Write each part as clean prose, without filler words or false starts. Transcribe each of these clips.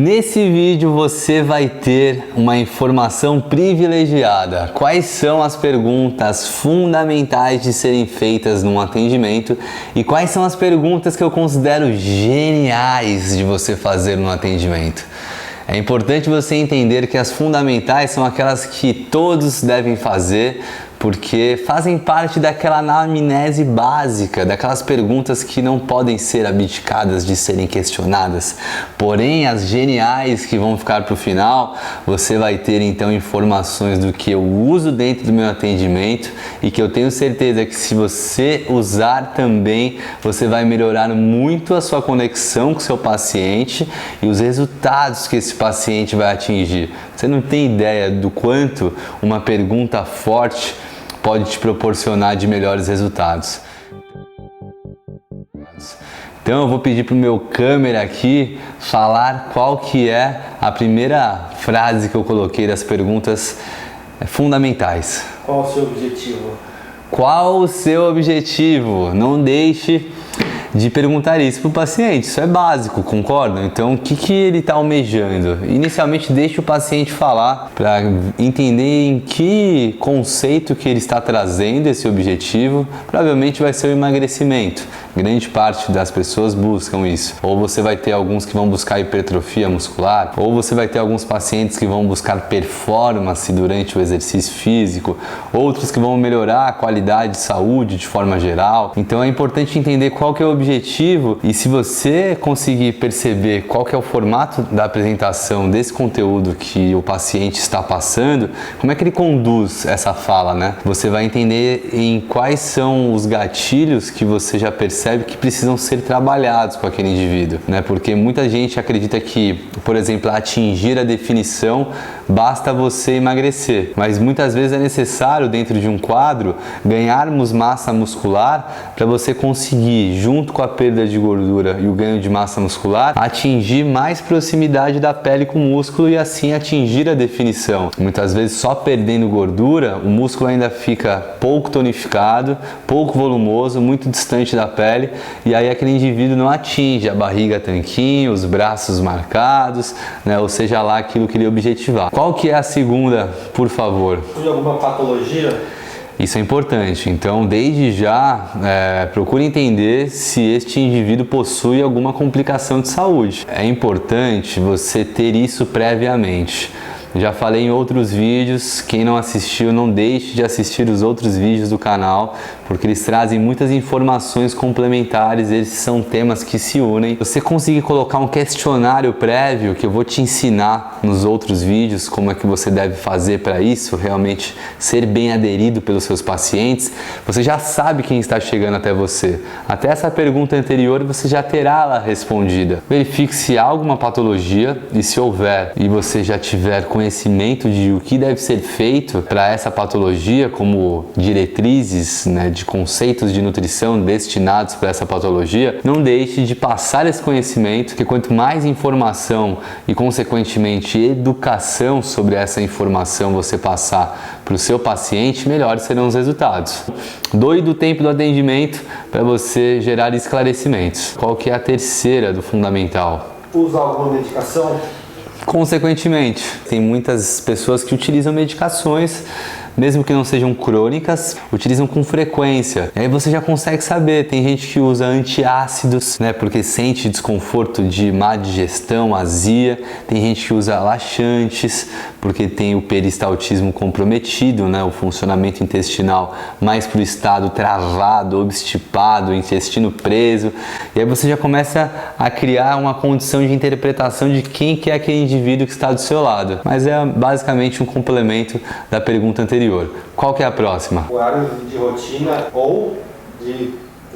Nesse vídeo você vai ter uma informação privilegiada. Quais são as perguntas fundamentais de serem feitas num atendimento e quais são as perguntas que eu considero geniais de você fazer no atendimento. É importante você entender que as fundamentais são aquelas que todos devem fazer, porque fazem parte daquela anamnese básica, daquelas perguntas que não podem ser abdicadas de serem questionadas. Porém, as geniais que vão ficar para o final, você vai ter então informações do que eu uso dentro do meu atendimento e que eu tenho certeza que se você usar também, você vai melhorar muito a sua conexão com o seu paciente e os resultados que esse paciente vai atingir. Você não tem ideia do quanto uma pergunta forte pode te proporcionar de melhores resultados. Então eu vou pedir para o meu câmera aqui falar qual que é a primeira frase que eu coloquei das perguntas fundamentais. Qual o seu objetivo? Qual o seu objetivo? Não deixe de perguntar isso para o paciente, isso é básico, concordam? Então, o que ele está almejando? Inicialmente, deixe o paciente falar para entender em que conceito que ele está trazendo esse objetivo. Provavelmente vai ser o emagrecimento. Grande parte das pessoas buscam isso. Ou você vai ter alguns que vão buscar hipertrofia muscular, ou você vai ter alguns pacientes que vão buscar performance durante o exercício físico, outros que vão melhorar a qualidade de saúde de forma geral. Então, é importante entender qual que é o objetivo e se você conseguir perceber qual que é o formato da apresentação desse conteúdo que o paciente está passando, como é que ele conduz essa fala, né? Você vai entender em quais são os gatilhos que você já percebe que precisam ser trabalhados com aquele indivíduo, né? Porque muita gente acredita que, por exemplo, atingir a definição basta você emagrecer, mas muitas vezes é necessário dentro de um quadro ganharmos massa muscular para você conseguir, junto com a perda de gordura e o ganho de massa muscular, atingir mais proximidade da pele com o músculo e assim atingir a definição. Muitas vezes só perdendo gordura, o músculo ainda fica pouco tonificado, pouco volumoso, muito distante da pele e aí aquele indivíduo não atinge a barriga tanquinho, os braços marcados, né? Ou seja lá aquilo que ele objetivar. Qual que é a segunda, por favor? Tem alguma patologia? Isso é importante, então desde já procure entender se este indivíduo possui alguma complicação de saúde. É importante você ter isso previamente. Já falei em outros vídeos, quem não assistiu não deixe de assistir os outros vídeos do canal, porque eles trazem muitas informações complementares, esses são temas que se unem. Você conseguir colocar um questionário prévio, que eu vou te ensinar nos outros vídeos como é que você deve fazer para isso, realmente ser bem aderido pelos seus pacientes, você já sabe quem está chegando até você. Até essa pergunta anterior você já terá ela respondida. Verifique se há alguma patologia e se houver, e você já tiver conhecimento de o que deve ser feito para essa patologia, como diretrizes, né, de conceitos de nutrição destinados para essa patologia, não deixe de passar esse conhecimento, porque quanto mais informação e consequentemente educação sobre essa informação você passar para o seu paciente, melhores serão os resultados. Doe do tempo do atendimento para você gerar esclarecimentos. Qual que é a terceira do fundamental? Usa alguma medicação? Consequentemente, tem muitas pessoas que utilizam medicações, mesmo que não sejam crônicas, utilizam com frequência. E aí você já consegue saber, tem gente que usa antiácidos, né, porque sente desconforto de má digestão, azia. Tem gente que usa laxantes, porque tem o peristaltismo comprometido, né, o funcionamento intestinal mais para o estado travado, obstipado, intestino preso. E aí você já começa a criar uma condição de interpretação de quem que é aquele indivíduo que está do seu lado. Mas é basicamente um complemento da pergunta anterior. Qual que é a próxima? Horário de rotina ou de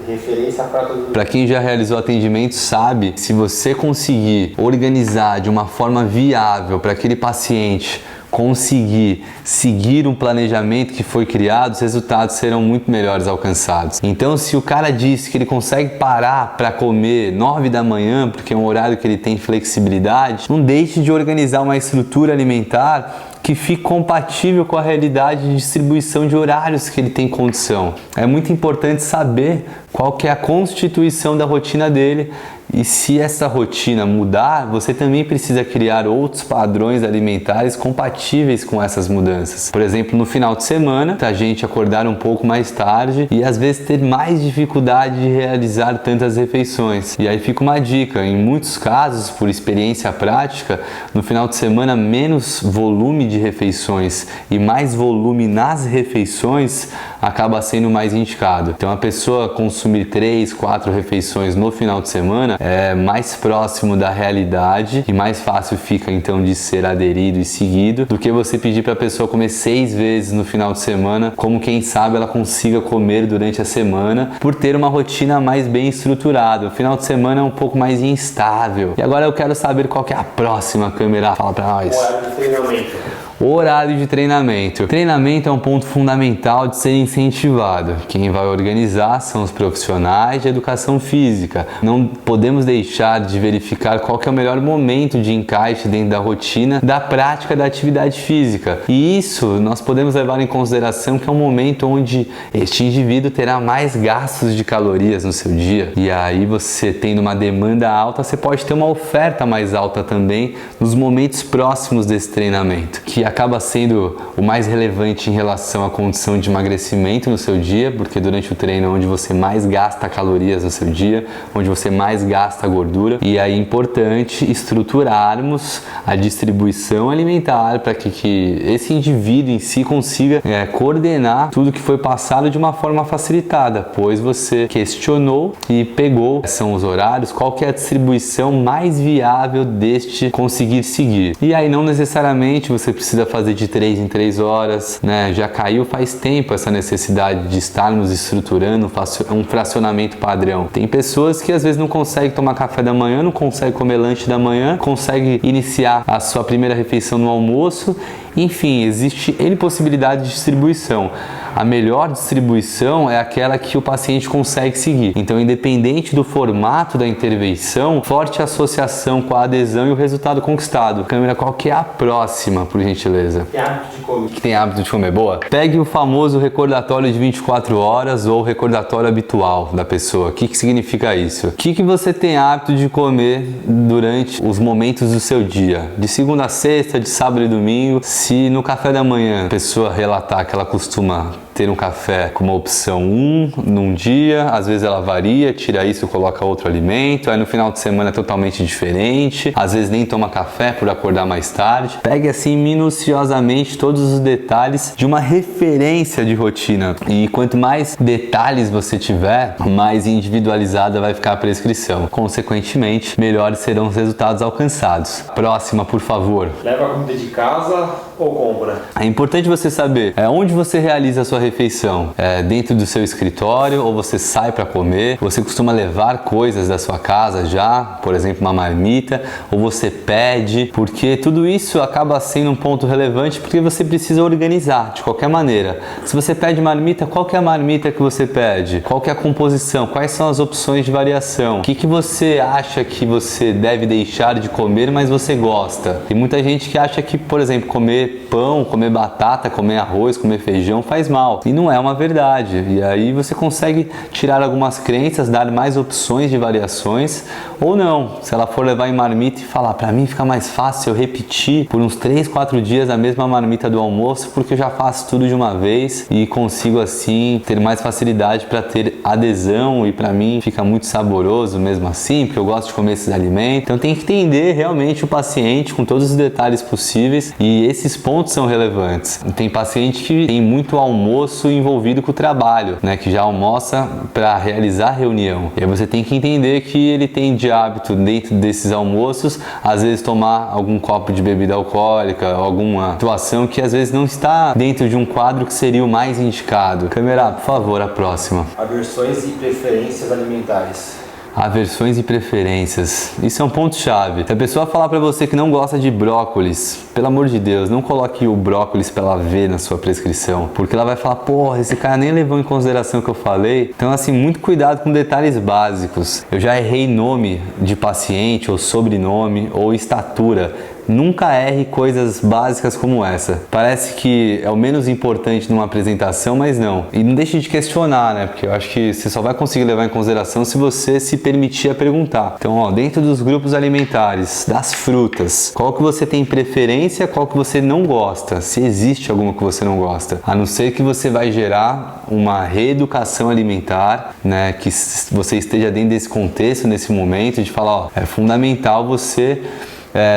referência à prática do... Para quem já realizou atendimento sabe, se você conseguir organizar de uma forma viável para aquele paciente conseguir seguir um planejamento que foi criado, os resultados serão muito melhores alcançados. Então, se o cara disse que ele consegue parar para comer 9 da manhã, porque é um horário que ele tem flexibilidade, não deixe de organizar uma estrutura alimentar que fique compatível com a realidade de distribuição de horários que ele tem condição. É muito importante saber qual que é a constituição da rotina dele E se essa rotina mudar, você também precisa criar outros padrões alimentares compatíveis com essas mudanças. Por exemplo, no final de semana, a gente acordar um pouco mais tarde e às vezes ter mais dificuldade de realizar tantas refeições. E aí fica uma dica, em muitos casos, por experiência prática, no final de semana menos volume de refeições e mais volume nas refeições acaba sendo mais indicado. Então a pessoa consumir 3, 4 refeições no final de semana é mais próximo da realidade e mais fácil fica então de ser aderido e seguido do que você pedir para a pessoa comer 6 vezes no final de semana, como quem sabe ela consiga comer durante a semana por ter uma rotina mais bem estruturada. O final de semana é um pouco mais instável. E agora eu quero saber qual que é a próxima, câmera. Fala para nós. Horário de treinamento. O horário de treinamento. Treinamento é um ponto fundamental de ser incentivado. Quem vai organizar são os profissionais de educação física. Não podemos deixar de verificar qual que é o melhor momento de encaixe dentro da rotina da prática da atividade física. E isso nós podemos levar em consideração que é um momento onde este indivíduo terá mais gastos de calorias no seu dia. E aí você tendo uma demanda alta, você pode ter uma oferta mais alta também nos momentos próximos desse treinamento, que acaba sendo o mais relevante em relação à condição de emagrecimento no seu dia, porque durante o treino é onde você mais gasta calorias no seu dia, onde você mais gasta gordura, e aí é importante estruturarmos a distribuição alimentar para que esse indivíduo em si consiga coordenar tudo que foi passado de uma forma facilitada, pois você questionou e pegou, são os horários, qual que é a distribuição mais viável deste conseguir seguir. E aí não necessariamente você precisa fazer de 3 em 3 horas, né? Já caiu faz tempo essa necessidade de estarmos estruturando um fracionamento padrão. Tem pessoas que às vezes não conseguem tomar café da manhã, não conseguem comer lanche da manhã, conseguem iniciar a sua primeira refeição no almoço. Enfim, existe N possibilidade de distribuição. A melhor distribuição é aquela que o paciente consegue seguir. Então, independente do formato da intervenção, forte associação com a adesão e o resultado conquistado. Câmera, qual que é a próxima, por gentileza? Tem hábito de comer. Que tem hábito de comer, boa? Pegue o famoso recordatório de 24 horas ou recordatório habitual da pessoa. O que significa isso? O que você tem hábito de comer durante os momentos do seu dia? De segunda a sexta, de sábado e domingo. Se no café da manhã a pessoa relatar que ela costuma ter um café como opção 1 num dia, às vezes ela varia, tira isso e coloca outro alimento, aí no final de semana é totalmente diferente, às vezes nem toma café por acordar mais tarde. Pegue assim minuciosamente todos os detalhes de uma referência de rotina, e quanto mais detalhes você tiver, mais individualizada vai ficar a prescrição. Consequentemente, melhores serão os resultados alcançados. Próxima, por favor. Leva a comida de casa ou compra? É importante você saber onde você realiza a sua refeição. Dentro do seu escritório ou você sai para comer? Você costuma levar coisas da sua casa já, por exemplo, uma marmita, ou você pede? Porque tudo isso acaba sendo um ponto relevante, porque você precisa organizar de qualquer maneira. Se você pede marmita, qual que é a marmita que você pede? Qual que é a composição? Quais são as opções de variação? O que você acha que você deve deixar de comer, mas você gosta? Tem muita gente que acha que, por exemplo, comer pão, comer batata, comer arroz, comer feijão faz mal. E não é uma verdade. E aí você consegue tirar algumas crenças, dar mais opções de variações, ou não. Se ela for levar em marmita e falar, para mim fica mais fácil eu repetir por uns 3, 4 dias a mesma marmita do almoço, porque eu já faço tudo de uma vez e consigo assim ter mais facilidade para ter adesão, e para mim fica muito saboroso mesmo assim, porque eu gosto de comer esses alimentos. Então tem que entender realmente o paciente com todos os detalhes possíveis, e esses pontos são relevantes. Tem paciente que tem muito almoço envolvido com o trabalho, né, que já almoça para realizar reunião. E aí você tem que entender que ele tem de hábito, dentro desses almoços, às vezes tomar algum copo de bebida alcoólica, alguma situação que às vezes não está dentro de um quadro que seria o mais indicado. Câmera, por favor, a próxima. Aversões e preferências alimentares. Aversões e preferências. Isso é um ponto-chave. Se a pessoa falar pra você que não gosta de brócolis, pelo amor de Deus, não coloque o brócolis pra ela ver na sua prescrição, porque ela vai falar, porra, esse cara nem levou em consideração o que eu falei. Então, assim, muito cuidado com detalhes básicos. Eu já errei nome de paciente, ou sobrenome, ou estatura. Nunca erre coisas básicas como essa. Parece que é o menos importante numa apresentação, mas não. E não deixe de questionar, né? Porque eu acho que você só vai conseguir levar em consideração se você se permitir a perguntar. Então, ó, dentro dos grupos alimentares, das frutas, qual que você tem preferência, qual que você não gosta? Se existe alguma que você não gosta. A não ser que você vai gerar uma reeducação alimentar, né? Que você esteja dentro desse contexto, nesse momento, de falar, ó, é fundamental você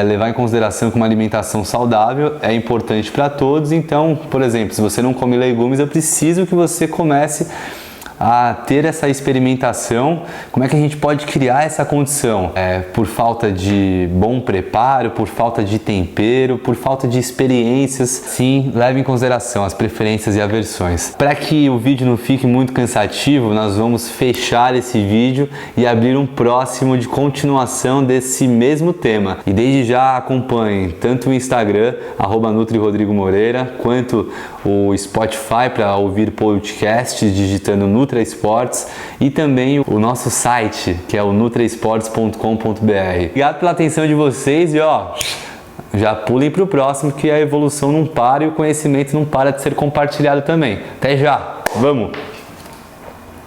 levar em consideração que uma alimentação saudável é importante para todos. Então, por exemplo, se você não come legumes, eu preciso que você comece a ter essa experimentação. Como é que a gente pode criar essa condição? Por falta de bom preparo, por falta de tempero, por falta de experiências. Sim, leve em consideração as preferências e aversões. Para que o vídeo não fique muito cansativo, nós vamos fechar esse vídeo e abrir um próximo de continuação desse mesmo tema. E desde já acompanhem tanto o Instagram, @NutriRodrigoMoreira, quanto o Spotify para ouvir podcasts digitando Nutra Esportes, e também o nosso site, que é o nutraesportes.com.br. Obrigado pela atenção de vocês e ó, já pulem para o próximo, que a evolução não para e o conhecimento não para de ser compartilhado também. Até já, vamos!